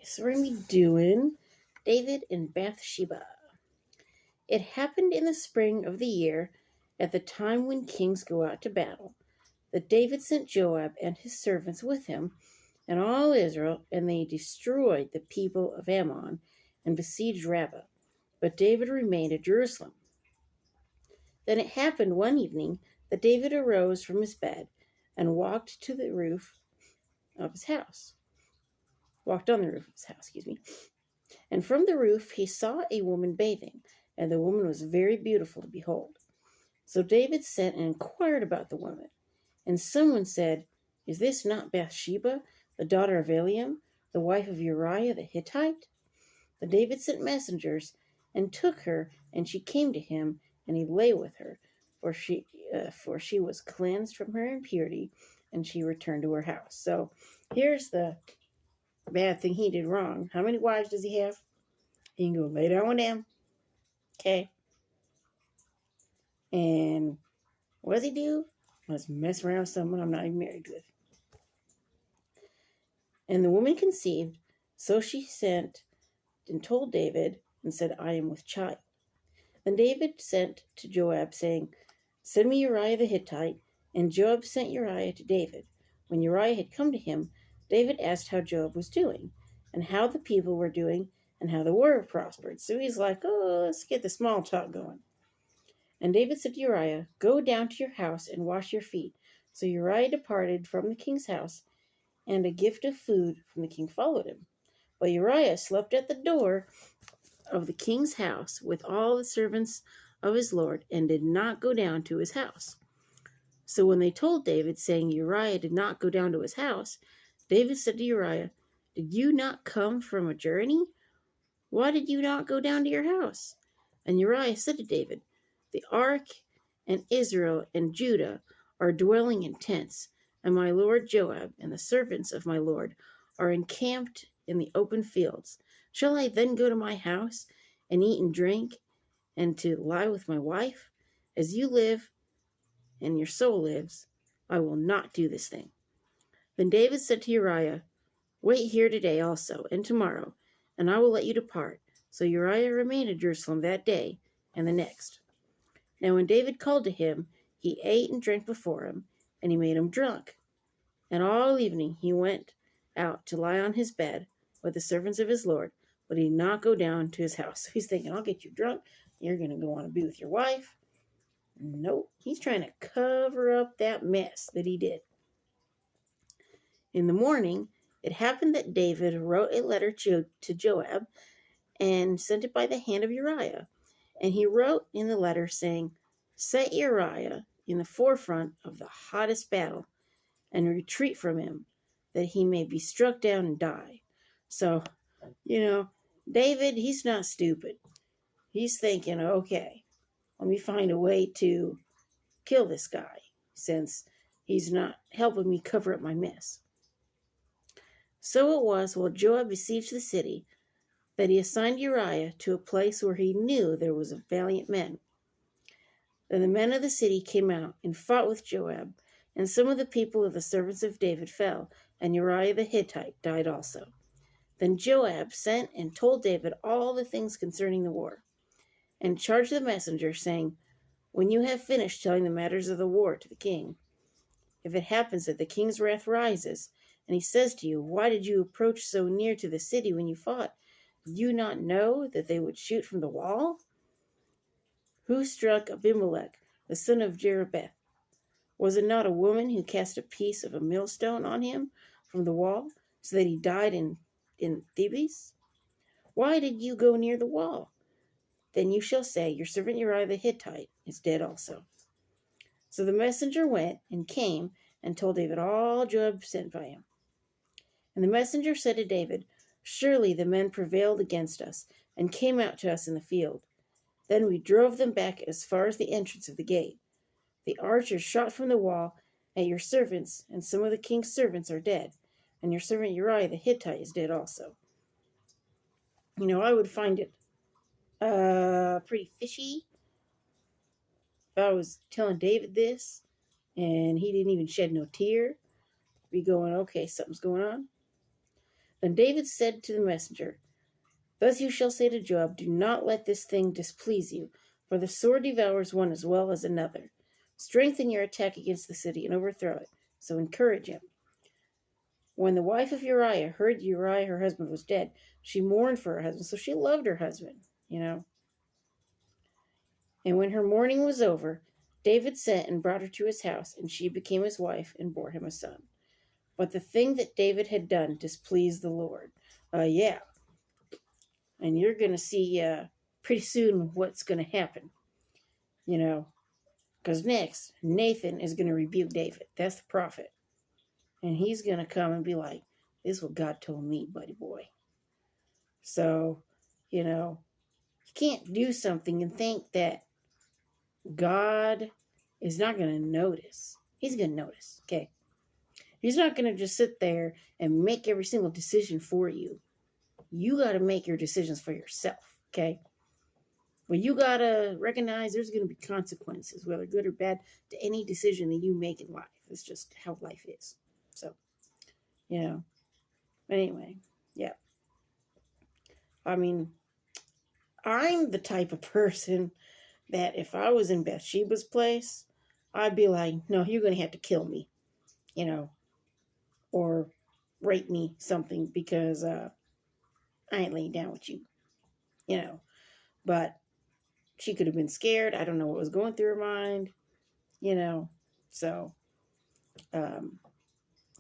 So we're going to be doing David and Bathsheba. It happened in the spring of the year, at the time when kings go out to battle, that David sent Joab and his servants with him and all Israel, and they destroyed the people of Ammon and besieged Rabbah. But David remained at Jerusalem. Then it happened one evening that David arose from his bed and walked on the roof of his house. And from the roof he saw a woman bathing, and the woman was very beautiful to behold. So David sent and inquired about the woman. And someone said, "Is this not Bathsheba, the daughter of Eliam, the wife of Uriah the Hittite?" But David sent messengers and took her, and she came to him, and he lay with her, for she was cleansed from her impurity, and she returned to her house. So here's the bad thing he did wrong. How many wives does he have? He can go lay down with them. Okay. And what does he do? Let's mess around with someone I'm not even married with. And the woman conceived, so she sent and told David and said, "I am with child." Then David sent to Joab, saying, "Send me Uriah the Hittite." And Joab sent Uriah to David. When Uriah had come to him, David asked how Joab was doing, and how the people were doing, and how the war prospered. So he's like, let's get the small talk going. And David said to Uriah, "Go down to your house and wash your feet." So Uriah departed from the king's house, and a gift of food from the king followed him. But Uriah slept at the door of the king's house with all the servants of his lord, and did not go down to his house. So when they told David, saying Uriah did not go down to his house, David said to Uriah, "Did you not come from a journey? Why did you not go down to your house?" And Uriah said to David, "The ark and Israel and Judah are dwelling in tents, and my lord Joab and the servants of my lord are encamped in the open fields. Shall I then go to my house and eat and drink, and to lie with my wife? As you live, and your soul lives, I will not do this thing." Then David said to Uriah, "Wait here today also, and tomorrow, and I will let you depart." So Uriah remained in Jerusalem that day and the next. Now when David called to him, he ate and drank before him, and he made him drunk. And all evening he went out to lie on his bed with the servants of his lord, but he did not go down to his house. So he's thinking, I'll get you drunk, you're going to go on to be with your wife. Nope, he's trying to cover up that mess that he did. In the morning, it happened that David wrote a letter to Joab and sent it by the hand of Uriah. And he wrote in the letter saying, "Set Uriah in the forefront of the hottest battle and retreat from him, that he may be struck down and die." So, David, he's not stupid. He's thinking, okay, let me find a way to kill this guy since he's not helping me cover up my mess. So it was, while Joab besieged the city, that he assigned Uriah to a place where he knew there was valiant men. Then the men of the city came out and fought with Joab, and some of the people of the servants of David fell, and Uriah the Hittite died also. Then Joab sent and told David all the things concerning the war, and charged the messenger, saying, "When you have finished telling the matters of the war to the king, if it happens that the king's wrath rises, and he says to you, 'Why did you approach so near to the city when you fought? Did you not know that they would shoot from the wall? Who struck Abimelech, the son of Jerubbeth? Was it not a woman who cast a piece of a millstone on him from the wall, so that he died in Thebes? Why did you go near the wall? Then you shall say, Your servant Uriah the Hittite is dead also.'" So the messenger went and came and told David all Joab sent by him. And the messenger said to David, "Surely the men prevailed against us and came out to us in the field. Then we drove them back as far as the entrance of the gate. The archers shot from the wall at your servants, and some of the king's servants are dead, and your servant Uriah the Hittite is dead also." I would find it pretty fishy if I was telling David this, and he didn't even shed no tear. Be going, okay, something's going on. Then David said to the messenger, Thus you shall say to Joab, Do not let this thing displease you, for the sword devours one as well as another. Strengthen your attack against the city and overthrow it. So encourage him. When the wife of Uriah heard Uriah, her husband, was dead, she mourned for her husband. So she loved her husband, And when her mourning was over, David sent and brought her to his house, and she became his wife and bore him a son. But the thing that David had done displeased the Lord. Yeah. And you're going to see pretty soon what's going to happen. Because next, Nathan is going to rebuke David. That's the prophet. And he's going to come and be like, this is what God told me, buddy boy. So, you can't do something and think that God is not going to notice. He's going to notice, okay? He's not going to just sit there and make every single decision for you. You got to make your decisions for yourself, okay? Well, you got to recognize there's going to be consequences, whether good or bad, to any decision that you make in life. It's just how life is. So, Anyway, yeah. I mean, I'm the type of person that if I was in Bathsheba's place, I'd be like, no, you're going to have to kill me, or rape me, something, because I ain't laying down with you, But she could have been scared. I don't know what was going through her mind, So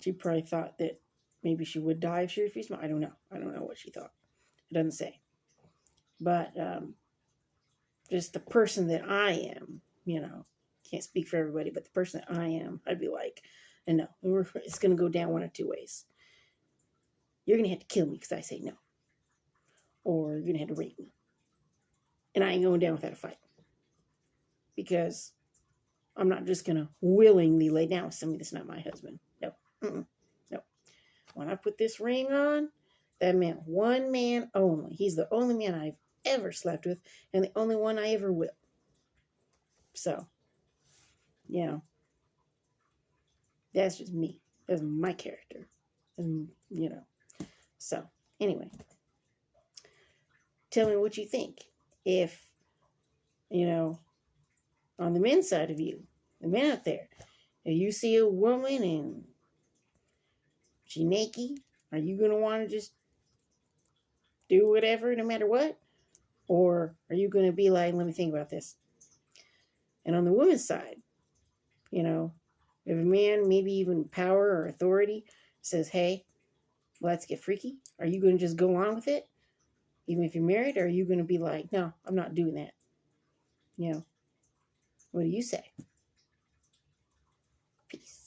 she probably thought that maybe she would die if she refused me. I don't know. I don't know what she thought. It doesn't say. But just the person that I am, can't speak for everybody, but the person that I am, I'd be like, and no, it's going to go down one of two ways. You're going to have to kill me because I say no. Or you're going to have to rape me. And I ain't going down without a fight. Because I'm not just going to willingly lay down with somebody that's not my husband. No. No. When I put this ring on, that meant one man only. He's the only man I've ever slept with and the only one I ever will. So, that's just me. That's my character. And, So, anyway. Tell me what you think. If, on the men's side of you, the men out there, if you see a woman and she naked, are you going to want to just do whatever no matter what? Or are you going to be like, let me think about this? And on the woman's side, if a man, maybe even power or authority, says, hey, let's get freaky, are you going to just go on with it? Even if you're married, or are you going to be like, no, I'm not doing that? What do you say? Peace.